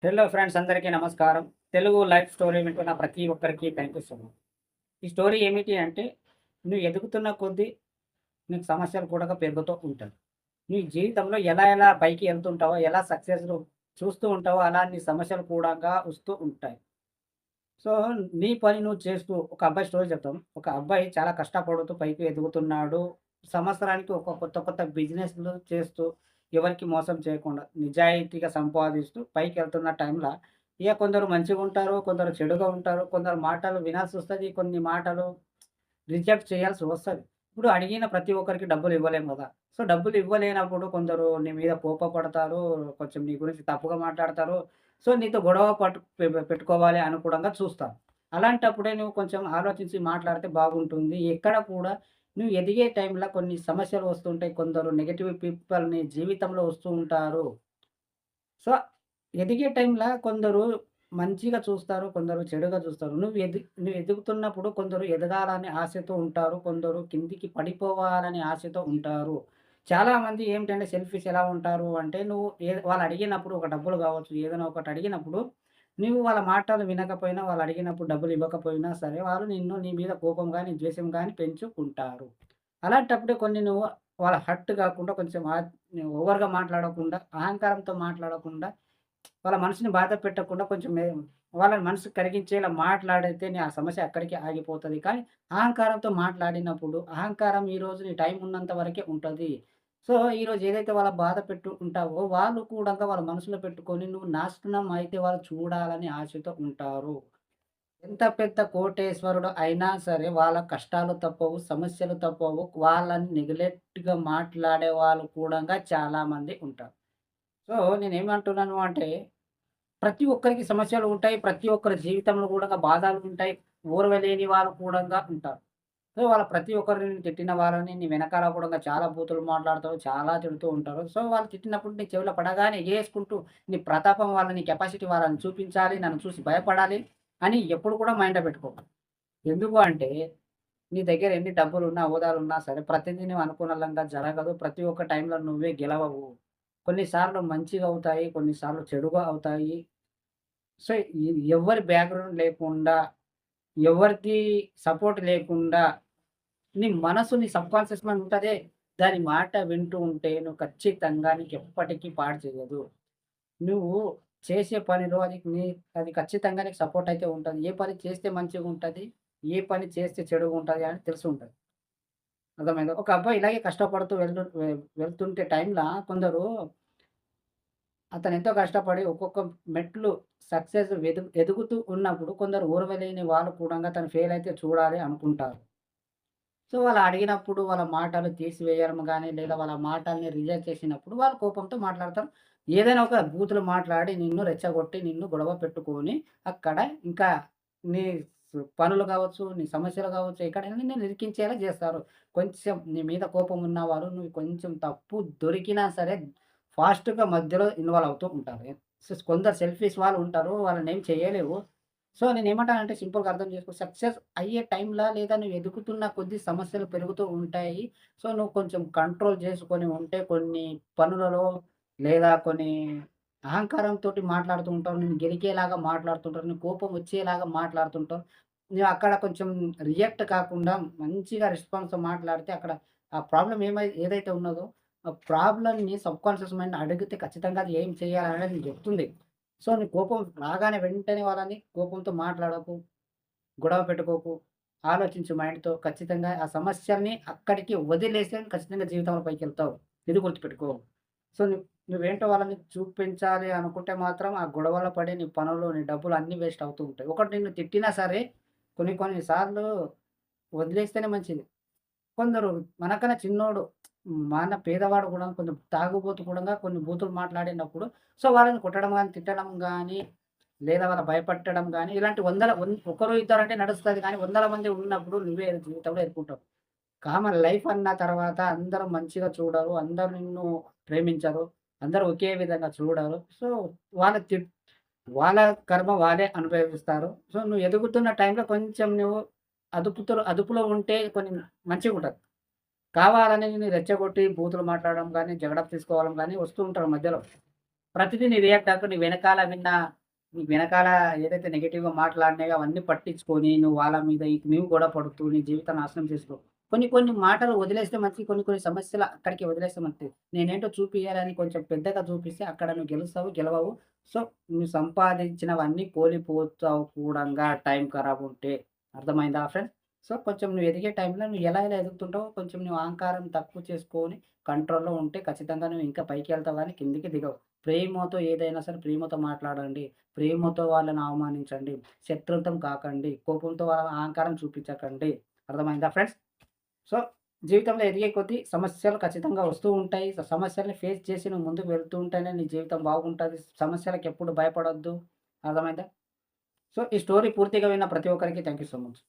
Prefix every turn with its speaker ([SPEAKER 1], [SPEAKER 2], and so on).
[SPEAKER 1] Hello friends, అందరికీ నమస్కారం. Telugu life story వింటున్న ప్రతి ఒక్కరికి థ్యాంక్ యూ సో మచ్. ఈ స్టోరీ ఏమిటి అంటే, నువ్వు ఎదుగుతున్న కొద్దీ నీకు సమస్యలు కూడా పెరుగుతూ ఉంటాయి. నీ జీవితంలో ఎలా ఎలా పైకి వెళ్తుంటావో, ఎలా సక్సెస్ చూస్తూ ఉంటావో, అలా నీ సమస్యలు కూడా వస్తూ ఉంటాయి. సో, నీ పని నువ్వు చేస్తూ ఒక అబ్బాయి స్టోరీ చెప్తాం. ఒక అబ్బాయి చాలా కష్టపడుతూ పైకి ఎదుగుతున్నాడు. సంవత్సరానికి ఒక కొత్త కొత్త బిజినెస్‌లు చేస్తూ, ఎవరికీ మోసం చేయకుండా నిజాయితీగా సంపాదిస్తూ పైకెళ్తున్న టైంలో ఇగ కొందరు మంచిగుంటారు, కొందరు చెడుగా ఉంటారు. కొందరు మాటలు వినాల్సొస్తది. కొన్ని మాటలు రిజెక్ట్ చేయాల్సి వస్తది. ఇప్పుడు అడిగిన ప్రతి ఒక్కరికి డబ్బులు ఇవ్వలేం గదా! సో, డబ్బులు ఇవ్వలేనప్పుడు కొందరు నీ మీద కోపపడతారు. కొంచెం నీ గురించి తప్పుగా మాట్లాడతారు. సో, నీతో గొడవ పట్టు పెట్టుకోవాలి అనుకూడంగా చూస్తారు. అలాంటప్పుడే నువ్వు కొంచెం ఆలోచించి మాట్లాడితే బాగుంటుంది. ఎక్కడ కూడా నువ్వు ఎదిగే టైంలో కొన్ని సమస్యలు వస్తుంటాయి. కొందరు నెగెటివ్ పీపుల్ నీ జీవితంలో వస్తూ ఉంటారు. సో, ఎదిగే టైంలో కొందరు మంచిగా చూస్తారు. కొందరు చెడుగా చూస్తారు. నువ్వు ఎదుగుతున్నప్పుడు కొందరు ఎదగాలని ఆశతో ఉంటారు. కొందరు కిందికి పడిపోవాలని ఆశతో ఉంటారు. చాలామంది ఏమిటంటే సెల్ఫిష్ ఎలా ఉంటారు అంటే, నువ్వు వాళ్ళు అడిగినప్పుడు ఒక డబ్బులు కావచ్చు, ఏదైనా ఒకటి అడిగినప్పుడు, నువ్వు వాళ్ళ మాటలు వినకపోయినా, వాళ్ళు అడిగినప్పుడు డబ్బులు ఇవ్వకపోయినా సరే, వాళ్ళు నీ మీద కోపం గాని, ద్వేషం గాని పెంచుకుంటారు. అలాంటప్పుడే కొన్ని నువ్వు వాళ్ళ హర్ట్ కాకుండా కొంచెం ఓవర్‌గా మాట్లాడకుండా, అహంకారంతో మాట్లాడకుండా, వాళ్ళ మనసుని బాధ పెట్టకుండా కొంచెం వాళ్ళ మనసు కరిగించేలా మాట్లాడితే ఆ సమస్య అక్కడికే ఆగిపోతది. కానీ అహంకారంతో మాట్లాడినప్పుడు, అహంకారం ఈరోజు నీ టైం ఉన్నంత వరకే ఉంటది. సో, ఈరోజు ఏదైతే వాళ్ళ బాధ ఉంటావో, వాళ్ళు కూడా వాళ్ళ మనసులో పెట్టుకొని నువ్వు నాశనం అయితే వాళ్ళు చూడాలని ఆశతో ఉంటారు. ఎంత పెద్ద కోటేశ్వరుడు అయినా సరే వాళ్ళ కష్టాలు తప్పవు, సమస్యలు తప్పవు. వాళ్ళని నెగ్లెక్ట్‌గా మాట్లాడే వాళ్ళు కూడంగా చాలామంది ఉంటారు. సో, నేనేమంటున్నాను అంటే, ప్రతి ఒక్కరికి సమస్యలు ఉంటాయి. ప్రతి ఒక్కరి జీవితంలో కూడా బాధలు ఉంటాయి. ఓర్వలేని వాళ్ళు కూడంగా ఉంటారు. సో, వాళ్ళ ప్రతి ఒక్కరిని తిట్టిన వాళ్ళని నీ వెనకాల కూడంగా చాలా బూతులు మాట్లాడతారు. చాలా తిడుతూ ఉంటారు. సో, వాళ్ళు తిట్టినప్పుడు నీ చెవిలో పడగానే ఎగేసుకుంటూ నీ ప్రతాపం నీ కెపాసిటీ వాళ్ళని చూపించాలి. నన్ను చూసి భయపడాలి అని ఎప్పుడు కూడా మైండ్‌లో పెట్టుకోకు. ఎందుకు అంటే, నీ దగ్గర ఎన్ని డబ్బులున్నా, హోదాలున్నా సరే, ప్రతిదీ నువ్వు అనుకున్నంగా జరగదు. ప్రతి ఒక్క టైంలో నువ్వే గెలవవు. కొన్నిసార్లు మంచిగా అవుతాయి. కొన్నిసార్లు చెడుగా అవుతాయి. సో, ఎవ్వరి బ్యాక్‌గ్రౌండ్ లేకుండా, ఎవరిది సపోర్ట్ లేకుండా, నీ మనసు నీ సబ్‌కాన్షియస్ మైండ్ ఉంటదే, దాని మాట వింటూ ఉంటే నువ్వు ఖచ్చితంగా నీకెప్పటికీ పాడు చేయదు. నువ్వు చేసే పనిలో అది ఖచ్చితంగా నీకు సపోర్ట్ అయితే ఉంటది. ఏ పని చేస్తే మంచిగుంటది, ఏ పని చేస్తే చెడుగుంటది అని తెలిసి ఉంటది. అర్థమైందా? ఒక అబ్బాయి ఇలాగే కష్టపడుతూ వెళ్తుంటే టైంల కొందరు అతనెంతో కష్టపడి ఒక్కొక్క మెట్లు సక్సెస్ ఎదుగుతూ ఉన్నప్పుడు కొందరు ఓర్వలేని వాళ్ళు కూడంగా తను ఫెయిల్ అయితే చూడాలి అనుకుంటారు. సో, వాళ్ళు అడిగినప్పుడు వాళ్ళ మాటలు తీసివేయడం గాని, లేదా వాళ్ళ మాటల్ని రిజెక్ట్ చేసినప్పుడు వాళ్ళు కోపంతో మాట్లాడతారు. ఏదైనా ఒక బూతులు మాట్లాడి నిన్ను రెచ్చగొట్టి, నిన్ను గొడవ పెట్టుకొని, అక్కడ ఇంకా నీ పనులు కావచ్చు, నీ సమస్యలు కావచ్చు, ఎక్కడైనా నిన్ను ఇరికించేలా చేస్తారు. కొంచెం నీ మీద కోపం ఉన్నవారు నువ్వు కొంచెం తప్పు దొరికినా సరే ఫాస్ట్‌గా మధ్యలో ఇన్వాల్వ్ అవుతూ ఉంటారు. కొందరు సెల్ఫిష్ వాళ్ళు ఉంటారు. వాళ్ళనేం చేయలేవు. సో, నేనేమంటానంటే సింపుల్‌గా అర్థం చేసుకో. సక్సెస్ అయ్యే టైంలా లేదా నువ్వు ఎదుగుతున్న కొద్దీ సమస్యలు పెరుగుతూ ఉంటాయి. సో, నువ్వు కొంచెం కంట్రోల్ చేసుకొని ఉంటే కొన్ని పనులలో లేదా కొన్ని అహంకారంతోటి మాట్లాడుతూ ఉంటారు. నిన్ను గెలికేలాగా మాట్లాడుతుంటారు. నీకు కోపం వచ్చేలాగా మాట్లాడుతుంటారు. నువ్వు అక్కడ కొంచెం రియాక్ట్ కాకుండా మంచిగా రెస్పాన్స్‌తో మాట్లాడితే అక్కడ ఆ ప్రాబ్లమ్ ఏదైతే ఉన్నదో ఆ ప్రాబ్లమ్‌ని సబ్‌కాన్షియస్ మైండ్ అడిగితే ఖచ్చితంగా అది ఏం చేయాలనేది నీకు చెప్తుంది. సో, నీ కోపం రాగానే వెంటనే వాళ్ళని కోపంతో మాట్లాడకు, గొడవ పెట్టుకోకు. ఆలోచించు మైండ్‌తో. ఖచ్చితంగా ఆ సమస్యల్ని అక్కడికి వదిలేస్తే ఖచ్చితంగా జీవితంలో పైకెళ్తావు. ఇది గుర్తుపెట్టుకో. సో, నువ్వేంటో వాళ్ళని చూపించాలి అనుకుంటే మాత్రం ఆ గొడవలో పడి నీ పనులు, నీ డబ్బులు అన్నీ వేస్ట్ అవుతూ ఉంటాయి. ఒకడు నిన్ను తిట్టినా సరే కొన్ని కొన్ని సార్లు వదిలేస్తేనే మంచిది. కొందరు మనకన్నా చిన్నోడు, మన పేదవాడు గూడా కొంచెం తాగుబోతు కూడంగా కొన్ని బూతులు మాట్లాడినప్పుడు, సో, వాళ్ళని కొట్టడం గాని, తిట్టడం గాని, లేదా వాళ్ళ భయపెట్టడం గాని, ఇలాంటి ఒకరు ఇద్దరంటే నడుస్తది గానీ, వందల మంది ఉన్నప్పుడు నువ్వే జీవితంలో ఎదుర్కొంటావు. కామన్ లైఫ్ అన్న తర్వాత అందరూ మంచిగా చూడరు. అందరూ నిన్ను ప్రేమించరు. అందరూ ఒకే విధంగా చూడరు. సో, వాళ్ళ తి వాళ్ళ కర్మ వాళ్ళే అనుభవిస్తారు. సో, నువ్వు ఎదుగుతున్న టైంలో కొంచెం నువ్వు అదుపులో ఉంటే కొన్ని మంచిగుంటది. కావాలని నిన్ను రెచ్చగొట్టి బూతులు మాట్లాడడం గాని, జగడపు తీసుకోవడం గాని వస్తూ ఉంటారు మధ్యలో. ప్రతిదీ నీ రియాక్ట్ అవ్వకు. నీ వెనకాల విన్న నీ వెనకాల ఏదైతే నెగెటివ్‌గా మాట్లాడినాయో అవన్నీ పట్టించుకొని, నువ్వు వాళ్ళ మీద నువ్వు గొడవ పడుతూ నీ జీవితాన్ని నాశనం చేసుకో. కొన్ని కొన్ని మాటలు వదిలేస్తే మంచిది. కొన్ని కొన్ని సమస్యలు అక్కడికి వదిలేస్తే మంచిది. నేనేంటో చూపియాలని కొంచెం పెద్దగా చూపిస్తే అక్కడ నువ్వు గెలుస్తావు, గెలవవు. సో, నువ్వు సంపాదించినవన్నీ కోల్పోతావు కూడంగా టైం ఖరాబ్ ఉంటే. అర్థమైందా ఫ్రెండ్స్? సో, కొంచెం నువ్వు ఎదిగే టైంలో నువ్వు ఎలా ఎలా ఎదుగుతుంటావో కొంచెం నువ్వు అహంకారం తక్కువ చేసుకొని కంట్రోల్‌లో ఉంటే ఖచ్చితంగా నువ్వు ఇంకా పైకెళ్తావు గానీ కిందకి దిగవు. ప్రేమతో ఏదైనా సరే ప్రేమతో మాట్లాడండి. ప్రేమతో వాళ్ళని అవమానించండి. శత్రుత్వం కాకండి. కోపంతో వాళ్ళ అహంకారం చూపించకండి. అర్థమైందా ఫ్రెండ్స్? సో, జీవితంలో ఎదిగే కొద్దీ సమస్యలు ఖచ్చితంగా వస్తూ ఉంటాయి. సమస్యల్ని ఫేస్ చేసి నువ్వు ముందుకు వెళ్తూ ఉంటేనే నీ జీవితం బాగుంటది. సమస్యలకెప్పుడు భయపడొద్దు. అర్థమైందా? సో, ఈ స్టోరీ పూర్తిగా విన్న ప్రతి ఒక్కరికి థాంక్ యూ సో మచ్.